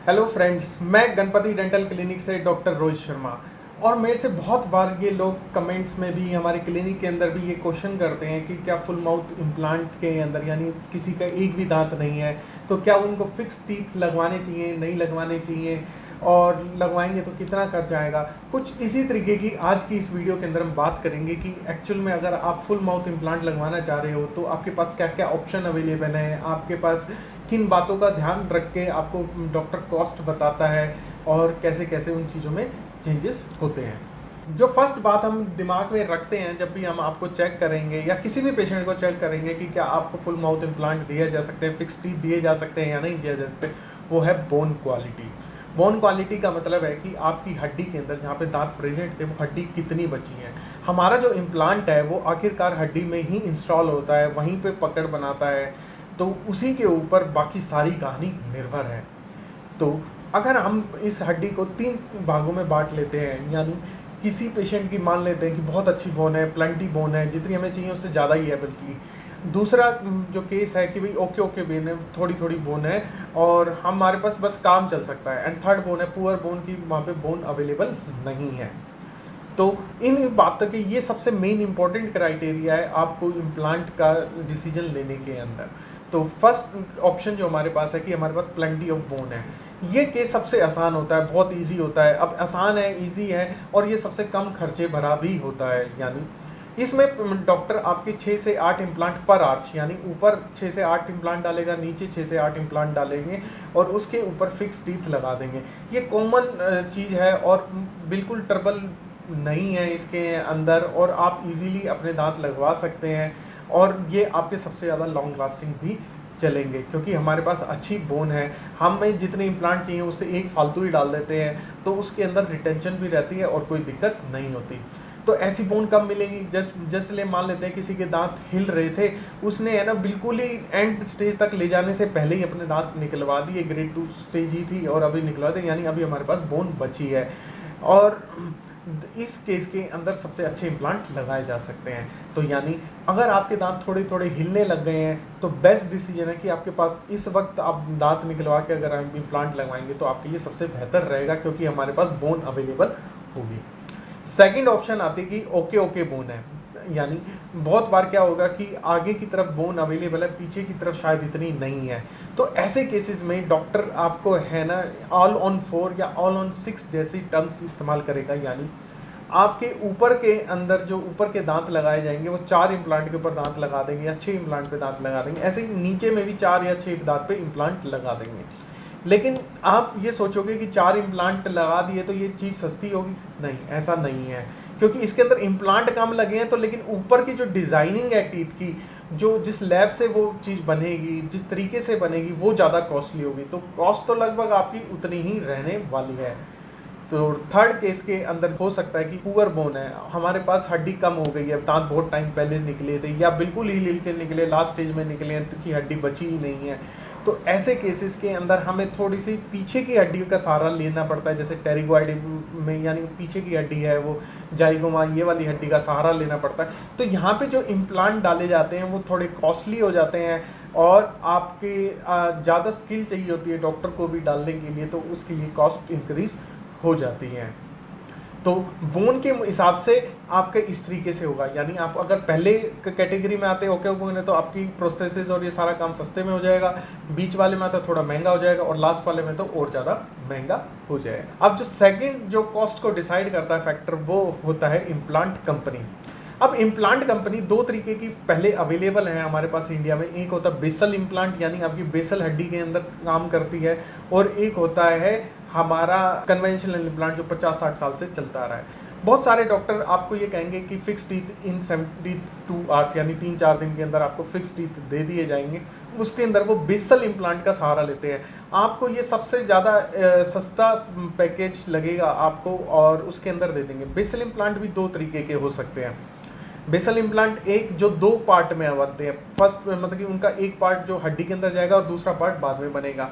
Hello friends, मैं Ganpati dental clinic से doctor Rohit Sharma. और मेरे से बहुत बार ये लोग कमेंट्स में भी, हमारे क्लिनिक के अंदर भी ये क्वेश्चन करते हैं कि क्या फुल माउथ इम्प्लांट के अंदर यानी किसी का एक भी दांत नहीं है तो क्या उनको फिक्स टीथ लगवाने चाहिए, नहीं लगवाने चाहिए, और लगवाएंगे तो कितना खर्च आएगा। कुछ इसी तरीके की आज की इस वीडियो के अंदर हम बात करेंगे कि एक्चुअल में अगर आप फुल माउथ इम्प्लांट लगवाना चाह रहे हो तो आपके पास क्या क्या ऑप्शन अवेलेबल हैं, आपके पास किन बातों का ध्यान रख के आपको डॉक्टर कॉस्ट बताता है और कैसे कैसे उन चीज़ों में चेंजेस होते हैं। जो फर्स्ट बात हम दिमाग में रखते हैं जब भी हम आपको चेक करेंगे या किसी भी पेशेंट को चेक करेंगे कि क्या आपको फुल माउथ इम्प्लांट दिए जा सकते हैं, फिक्स टीथ दिए जा सकते हैं या नहीं दिए जा सकते, वो है बोन क्वालिटी। बोन क्वालिटी का मतलब है कि आपकी हड्डी के अंदर जहाँ पे दांत प्रेजेंट थे वो हड्डी कितनी बची है। हमारा जो इम्प्लांट है वो आखिरकार हड्डी में ही इंस्टॉल होता है, वहीं पे पकड़ बनाता है, तो उसी के ऊपर बाकी सारी कहानी निर्भर है। तो अगर हम इस हड्डी को 3 भागों में बांट लेते हैं, यानी किसी पेशेंट की मान लेते हैं कि बहुत अच्छी बोन है, प्लेंटी बोन है, जितनी हमें चाहिए उससे ज़्यादा ही है बल्कि। दूसरा जो केस है कि भाई ओके ओके बोन है, थोड़ी थोड़ी बोन है और हमारे पास बस काम चल सकता है। एंड थर्ड बोन है पुअर बोन की, वहाँ पे बोन अवेलेबल नहीं है। तो इन बातों के ये सबसे मेन इंपॉर्टेंट क्राइटेरिया है आपको इम्प्लांट का डिसीजन लेने के अंदर। तो फर्स्ट ऑप्शन जो हमारे पास है कि हमारे पास प्लेंटी ऑफ बोन है, ये केस सबसे आसान होता है, बहुत इजी होता है। अब आसान है, इजी है और ये सबसे कम खर्चे भरा भी होता है। यानी इसमें डॉक्टर आपके 6 से 8 इम्प्लांट पर आर्च, यानी ऊपर 6 से 8 इम्प्लांट डालेगा, नीचे 6 से 8 इम्प्लांट डालेंगे और उसके ऊपर फिक्स टीथ लगा देंगे। ये कॉमन चीज़ है और बिल्कुल ट्रबल नहीं है इसके अंदर, और आप इजीली अपने दांत लगवा सकते हैं और ये आपके सबसे ज़्यादा लॉन्ग लास्टिंग भी चलेंगे क्योंकि हमारे पास अच्छी बोन है। हमें जितने इम्प्लांट चाहिए उससे एक फालतू ही डाल देते हैं तो उसके अंदर रिटेंशन भी रहती है और कोई दिक्कत नहीं होती। तो ऐसी बोन कब मिलेगी? जैसे मान लेते हैं किसी के दांत हिल रहे थे, उसने है ना बिल्कुल ही एंड स्टेज तक ले जाने से पहले ही अपने दांत निकलवा दिए, ग्रेड 2 स्टेज ही थी और अभी निकलवा दिए, यानी अभी हमारे पास बोन बची है। और इस केस के अंदर सबसे अच्छे इम्प्लांट लगाए जा सकते हैं। तो यानी अगर आपके दांत थोड़े थोड़े हिलने लग गए हैं तो बेस्ट डिसीजन है कि आपके पास इस वक्त आप दांत निकलवा के अगर हम इम्प्लांट लगवाएंगे तो आपके लिए सबसे बेहतर रहेगा क्योंकि हमारे पास बोन अवेलेबल होगी। सेकंड ऑप्शन आती है कि ओके ओके बोन है, यानी बहुत बार क्या होगा कि आगे की तरफ बोन अवेलेबल है, पीछे की तरफ शायद इतनी नहीं है। तो ऐसे केसेस में डॉक्टर आपको है ना ऑल ऑन 4 या ऑल ऑन 6 जैसी टर्म्स इस्तेमाल करेगा। यानी आपके ऊपर के अंदर जो ऊपर के दांत लगाए जाएंगे वो 4 इम्प्लांट के ऊपर दांत लगा देंगे या 6 इम्प्लांट पे दांत लगा देंगे, ऐसे ही नीचे में भी 4 या 6 दांत पे इम्प्लांट लगा देंगे। लेकिन आप ये सोचोगे कि 4 इम्प्लांट लगा दिए तो ये चीज़ सस्ती होगी, नहीं, ऐसा नहीं है क्योंकि इसके अंदर इम्प्लांट कम लगे हैं तो लेकिन ऊपर की जो डिज़ाइनिंग है टीथ की, जो जिस लैब से वो चीज़ बनेगी, जिस तरीके से बनेगी, वो ज़्यादा कॉस्टली होगी। तो कॉस्ट तो लगभग आपकी उतनी ही रहने वाली है। तो थर्ड केस के अंदर हो सकता है कि पुअर बोन है, हमारे पास हड्डी कम हो गई है, दांत बहुत टाइम पहले निकले थे या बिल्कुल ही हिल के निकले, लास्ट स्टेज में निकले हैं कि हड्डी बची ही नहीं है। तो ऐसे केसेस के अंदर हमें थोड़ी सी पीछे की हड्डी का सहारा लेना पड़ता है, जैसे टेरिगॉइड में यानी पीछे की हड्डी है वो जाइगोमा, ये वाली हड्डी का सहारा लेना पड़ता है। तो यहाँ पे जो इम्प्लांट डाले जाते हैं वो थोड़े कॉस्टली हो जाते हैं और आपके ज़्यादा स्किल चाहिए होती है डॉक्टर को भी डालने के लिए, तो उसके लिए कॉस्ट इंक्रीज हो जाती हैं। तो बोन के हिसाब से आपके इस तरीके से होगा, यानी आप अगर पहले कैटेगरी में आते हैं ओके बोन है तो आपकी प्रोस्थेसिस और ये सारा काम सस्ते में हो जाएगा, बीच वाले में आता थोड़ा महंगा हो जाएगा और लास्ट वाले में तो और ज़्यादा महंगा हो जाएगा। अब जो सेकंड जो कॉस्ट को डिसाइड करता है फैक्टर वो होता है इम्प्लांट कंपनी। अब इम्प्लांट कंपनी 2 तरीके की पहले अवेलेबल है हमारे पास इंडिया में, एक होता है बेसल इम्प्लांट यानी आपकी बेसल हड्डी के अंदर काम करती है, और एक होता है हमारा कन्वेंशनल इम्प्लांट जो 50-60 साल से चलता रहा है। बहुत सारे डॉक्टर आपको ये कहेंगे कि फिक्स टीथ इन 72 आवर्स यानी 3-4 दिन के अंदर आपको फिक्स टीथ दे दिए जाएंगे, उसके अंदर वो बेसल इम्प्लांट का सहारा लेते हैं। आपको ये सबसे ज़्यादा सस्ता पैकेज लगेगा आपको और उसके अंदर दे देंगे। बेसल इम्प्लांट भी 2 तरीके के हो सकते हैं। बेसल इम्प्लांट एक जो 2 पार्ट में बनते हैं, फर्स्ट मतलब कि उनका एक पार्ट जो हड्डी के अंदर जाएगा और दूसरा पार्ट बाद में बनेगा,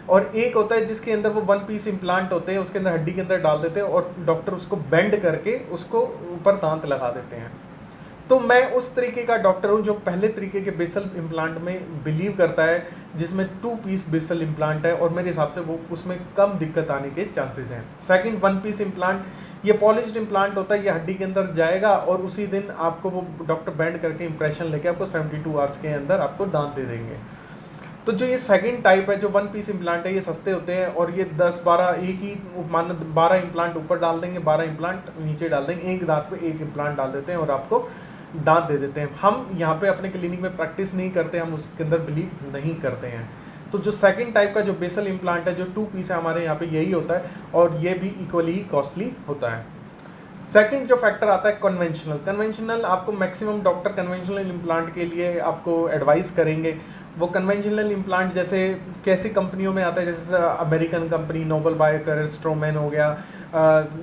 और एक होता है जिसके अंदर वो 1 पीस इम्प्लांट होते हैं, उसके अंदर हड्डी के अंदर डाल देते हैं और डॉक्टर उसको बेंड करके उसको ऊपर दांत लगा देते हैं। तो मैं उस तरीके का डॉक्टर हूँ जो पहले तरीके के बेसल इम्प्लांट में बिलीव करता है, जिसमें 2 पीस बेसल इम्प्लांट है, और मेरे हिसाब से वो उसमें कम दिक्कत आने के चांसेस हैं। सेकंड 1 पीस इम्प्लांट, ये पॉलिश्ड इम्प्लांट होता है, ये हड्डी के अंदर जाएगा और उसी दिन आपको वो डॉक्टर बैंड करके इंप्रेशन लेके आपको 72 आवर्स के अंदर आपको दांत दे देंगे। तो जो ये सेकंड टाइप है जो 1 पीस इम्प्लांट है, ये सस्ते होते हैं और ये 10-12 एक ही मान 12 इम्प्लांट ऊपर डाल देंगे, 12 इम्प्लांट नीचे डाल देंगे, एक दांत पे एक इम्प्लांट डाल देते हैं और आपको दांत दे देते हैं। हम यहाँ पे अपने क्लिनिक में प्रैक्टिस नहीं करते, हम उसके अंदर बिलीव नहीं करते हैं। तो जो सेकंड टाइप का जो बेसल इम्प्लांट है जो 2 पीस है हमारे यहाँ पे यही होता है और ये भी इक्वली कॉस्टली होता है। सेकंड जो फैक्टर आता है कन्वेंशनल आपको मैक्सिमम डॉक्टर कन्वेंशनल इम्प्लांट के लिए आपको एडवाइस करेंगे। वो कन्वेंशनल इम्प्लांट जैसे कैसी कंपनियों में आता है, जैसे अमेरिकन कंपनी नोबल बायोकेयर, स्ट्रोमैन हो गया,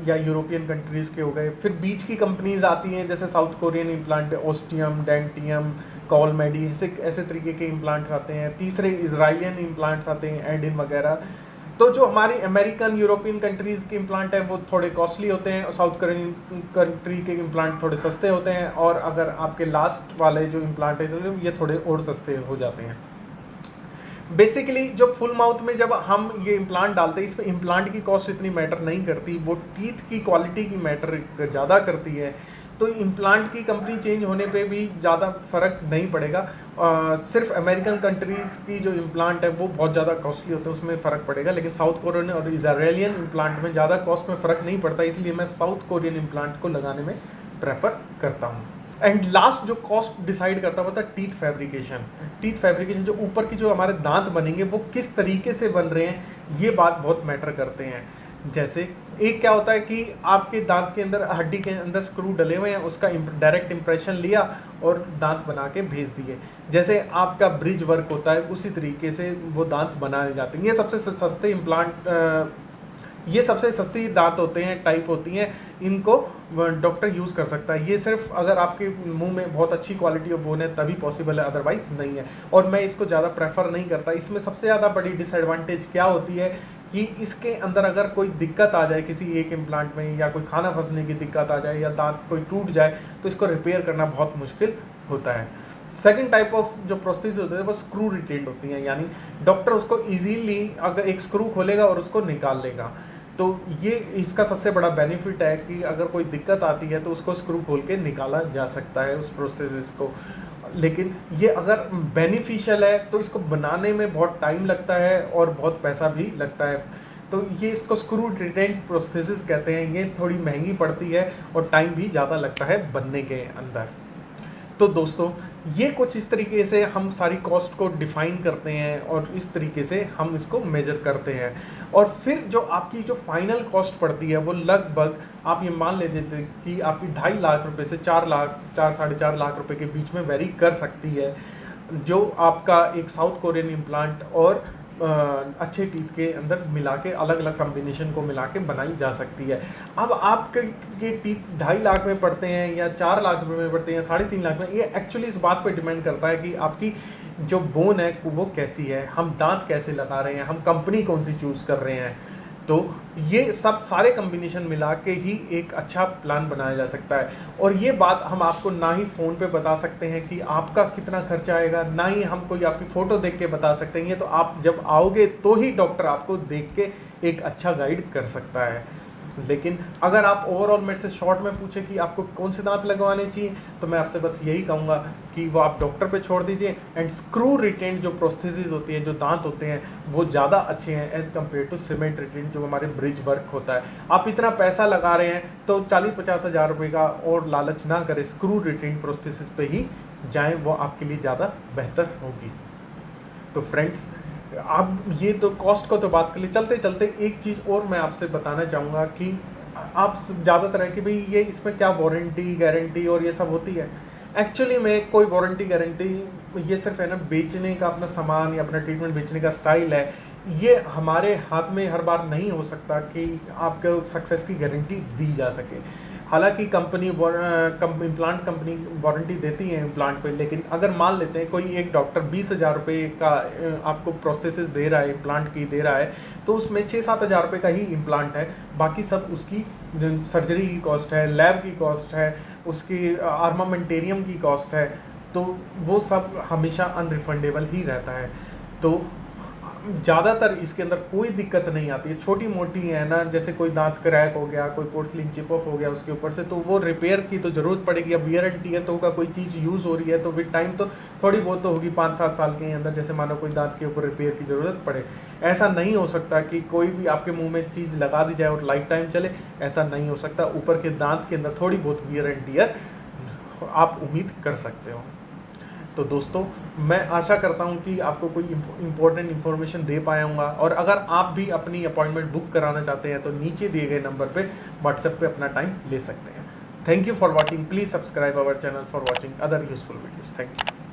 या यूरोपियन कंट्रीज़ के हो गए। फिर बीच की कंपनीज आती हैं जैसे साउथ कोरियन इम्प्लांट, ओस्टियम, डेंटियम, कॉलमेडी, ऐसे तरीके के इम्प्लांट्स आते हैं। तीसरे इजराइलियन इम्प्लांट्स आते हैं, एडिन वगैरह। तो जो हमारी अमेरिकन यूरोपियन कंट्रीज़ के इम्प्लांट हैं वो थोड़े कॉस्टली होते हैं और साउथ कोरियन कंट्री के इम्प्लांट थोड़े सस्ते होते हैं, और अगर आपके लास्ट वाले जो इम्प्लांट है ये थोड़े और सस्ते हो जाते हैं। बेसिकली जो फुल माउथ में जब हम ये इम्प्लांट डालते हैं, इसमें इम्प्लांट की कॉस्ट इतनी मैटर नहीं करती, वो टीथ की क्वालिटी की मैटर ज़्यादा करती है। तो इम्प्लांट की कंपनी चेंज होने पे भी ज़्यादा फ़र्क नहीं पड़ेगा। सिर्फ अमेरिकन कंट्रीज़ की जो इम्प्लांट है वो बहुत ज़्यादा कॉस्टली होते हैं, उसमें फ़र्क पड़ेगा, लेकिन साउथ कोरियन और इजराइलियन इम्प्लांट में ज़्यादा कॉस्ट में फ़र्क नहीं पड़ता, इसलिए मैं साउथ कोरियन इम्प्लांट को लगाने में प्रेफर करता हूँ। एंड लास्ट जो कॉस्ट डिसाइड करता हुआ था टीथ फैब्रिकेशन, जो ऊपर की जो हमारे दांत बनेंगे वो किस तरीके से बन रहे हैं, ये बात बहुत मैटर करते हैं। जैसे एक क्या होता है कि आपके दांत के अंदर हड्डी के अंदर स्क्रू डले हुए हैं, उसका डायरेक्ट इंप्रेशन लिया और दांत बना के भेज दिए। जैसे आपका ब्रिज वर्क होता है उसी तरीके से वो दांत बनाए जाते हैं। ये सबसे सस्ते इम्प्लांट, ये सबसे सस्ती दांत होते हैं, टाइप होती हैं, इनको डॉक्टर यूज़ कर सकता है। ये सिर्फ अगर आपके मुंह में बहुत अच्छी क्वालिटी ऑफ बोन है तभी पॉसिबल है, अदरवाइज नहीं है, और मैं इसको ज़्यादा प्रेफर नहीं करता। इसमें सबसे ज़्यादा बड़ी डिसएडवांटेज क्या होती है कि इसके अंदर अगर कोई दिक्कत आ जाए किसी एक इम्प्लांट में, या कोई खाना फंसने की दिक्कत आ जाए या दांत कोई टूट जाए, तो इसको रिपेयर करना बहुत मुश्किल होता है। सेकंड टाइप ऑफ जो प्रोस्थेसिस होते हैं वो स्क्रू रिटेन्ड होती हैं, यानी डॉक्टर उसको इजीली अगर एक स्क्रू खोलेगा और उसको निकाल लेगा। तो ये इसका सबसे बड़ा बेनिफिट है कि अगर कोई दिक्कत आती है तो उसको स्क्रू खोल के निकाला जा सकता है उस प्रोस्थेसिस को। लेकिन ये अगर बेनिफिशियल है तो इसको बनाने में बहुत टाइम लगता है और बहुत पैसा भी लगता है। तो ये इसको स्क्रू रिटेन्ड प्रोस्थेसिस कहते हैं। ये थोड़ी महंगी पड़ती है और टाइम भी ज़्यादा लगता है बनने के अंदर। तो दोस्तों ये कुछ इस तरीके से हम सारी कॉस्ट को डिफाइन करते हैं और इस तरीके से हम इसको मेजर करते हैं, और फिर जो आपकी जो फाइनल कॉस्ट पड़ती है वो लगभग आप ये मान लेते कि आपकी 2.5 लाख रुपए से 4 लाख 4-4.5 लाख रुपए के बीच में वेरी कर सकती है, जो आपका एक साउथ कोरियन इम्प्लांट और अच्छे टीथ के अंदर मिला के अलग अलग कम्बिनेशन को मिला के बनाई जा सकती है। अब आपके टीथ 2.5 लाख में पड़ते हैं या 4 लाख रुपए में पड़ते हैं, 3.5 लाख में, ये एक्चुअली इस बात पे डिपेंड करता है कि आपकी जो बोन है वो कैसी है, हम दांत कैसे लगा रहे हैं, हम कंपनी कौन सी चूज़ कर रहे हैं। तो ये सब सारे कम्बिनेशन मिला के ही एक अच्छा प्लान बनाया जा सकता है, और ये बात हम आपको ना ही फ़ोन पे बता सकते हैं कि आपका कितना खर्चा आएगा, ना ही हम कोई आपकी फ़ोटो देख के बता सकते हैं। ये तो आप जब आओगे तो ही डॉक्टर आपको देख के एक अच्छा गाइड कर सकता है। लेकिन अगर आप ओवरऑल मेरे से शॉर्ट में पूछे कि आपको कौन से दांत लगवाने चाहिए, तो मैं आपसे बस यही कहूँगा कि वो आप डॉक्टर पे छोड़ दीजिए। एंड स्क्रू रिटेन्ड जो प्रोस्थेसिस होती है, जो दांत होते हैं, वो ज़्यादा अच्छे हैं as compare to cement retained जो हमारे ब्रिज वर्क होता है। आप इतना पैसा लगा रहे हैं तो 40-50 हज़ार रुपये का और लालच ना करें, स्क्रू रिटेन्ड प्रोस्थेसिस पे ही जाएँ, वो आपके लिए ज़्यादा बेहतर होगी। तो फ्रेंड्स, आप ये तो कॉस्ट को तो बात कर ली, चलते चलते एक चीज़ और मैं आपसे बताना चाहूँगा कि आप ज़्यादातर है कि भाई ये इसमें क्या वारंटी गारंटी और ये सब होती है। एक्चुअली में कोई वारंटी गारंटी, ये सिर्फ है ना बेचने का अपना सामान या अपना ट्रीटमेंट बेचने का स्टाइल है। ये हमारे हाथ में हर बार नहीं हो सकता कि आपको सक्सेस की गारंटी दी जा सके। हालांकि कंपनी इम्प्लांट कंपनी वारंटी देती है इम्प्लांट पे, लेकिन अगर मान लेते हैं कोई एक डॉक्टर 20,000 रुपये का आपको प्रोस्थेसिस दे रहा है, इम्प्लांट की दे रहा है, तो उसमें 6-7 हज़ार रुपये का ही इम्प्लांट है, बाकी सब उसकी सर्जरी की कॉस्ट है, लैब की कॉस्ट है, उसकी आर्मामेंटेरियम की कॉस्ट है, तो वो सब हमेशा अनरिफंडेबल ही रहता है। तो ज़्यादातर इसके अंदर कोई दिक्कत नहीं आती है, छोटी मोटी है ना, जैसे कोई दांत क्रैक हो गया, कोई पोर्सलिन चिप ऑफ हो गया उसके ऊपर से, तो वो रिपेयर की तो ज़रूरत पड़ेगी। अब वियर एंड टियर तो होगा, कोई चीज़ यूज़ हो रही है तो विद टाइम तो थोड़ी बहुत तो होगी 5-7 साल के अंदर, जैसे मानो कोई दांत के ऊपर रिपेयर की ज़रूरत पड़े। ऐसा नहीं हो सकता कि कोई भी आपके मुँह में चीज़ लगा दी जाए और लाइफ टाइम चले, ऐसा नहीं हो सकता। ऊपर के दांत के अंदर थोड़ी बहुत वियर एंड टियर आप उम्मीद कर सकते हो। तो दोस्तों, मैं आशा करता हूं कि आपको कोई इंपॉर्टेंट इन्फॉर्मेशन दे पाया हूँगा, और अगर आप भी अपनी अपॉइंटमेंट बुक कराना चाहते हैं तो नीचे दिए गए नंबर पे व्हाट्सएप पे अपना टाइम ले सकते हैं। Thank you for watching. Please subscribe our channel for watching other useful videos. Thank you.